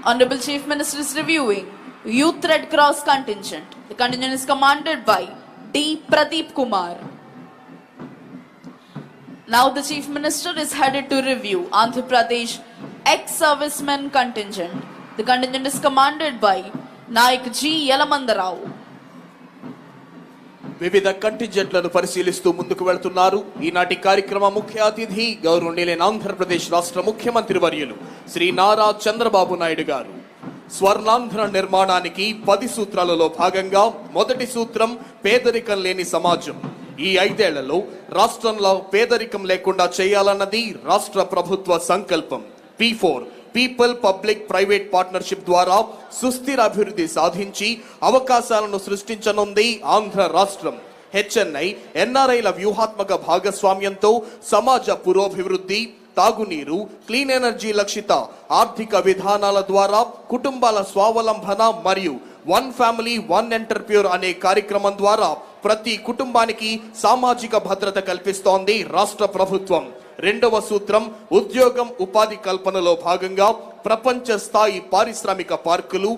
Honorable Chief Minister is reviewing Youth Red Cross contingent. The contingent is commanded by D. Pradeep Kumar. Now the Chief Minister is headed to review Andhra Pradesh ex-servicemen contingent. The contingent is commanded by Naik G. Yelamandarao. వివిధ కంటింజెంట్లను పరిశీలిస్తూ ముందుకు వెళ్తున్నారు. ఈనాటి కార్యక్రమ ముఖ్య అతిథి గౌరవనీయులైన ఆంధ్రప్రదేశ్ రాష్ట్ర ముఖ్యమంత్రి వర్యులు శ్రీ నారా చంద్రబాబు నాయుడు గారు. స్వర్ణాంధ్ర నిర్మాణానికి 10 సూత్రాలలో భాగంగా మొదటి సూత్రం పేదరికం లేని సమాజం. ఈ 5 ఏళ్లలో రాష్ట్రంలో పేదరికం లేకుండా చేయాలన్నది రాష్ట్ర ప్రభుత్వ సంకల్పం. P4 people public private partnership ద్వారా సుస్థిర అభివృద్ధి సాధించి అవకాశాలను సృష్టించనుంది ఆంధ్ర రాష్ట్రం. హెచ్ఎన్ఐ ఎన్ఆర్ఐల వ్యూహాత్మక భాగస్వామ్యంతో సమాజ పురోభివృద్ధి, తాగునీరు, క్లీన్ ఎనర్జీ లక్షిత ఆర్థిక విధానాల ద్వారా కుటుంబాల స్వావలంబన మరియు వన్ ఫ్యామిలీ వన్ ఎంటర్ప్యూర్ అనే కార్యక్రమం ద్వారా ప్రతి కుటుంబానికి సామాజిక భద్రత కల్పిస్తోంది రాష్ట్ర ప్రభుత్వం. రెండవ సూత్రం ఉద్యోగం ఉపాధి కల్పనలో భాగంగా ప్రపంచ స్థాయి పారిశ్రామిక పార్కులు,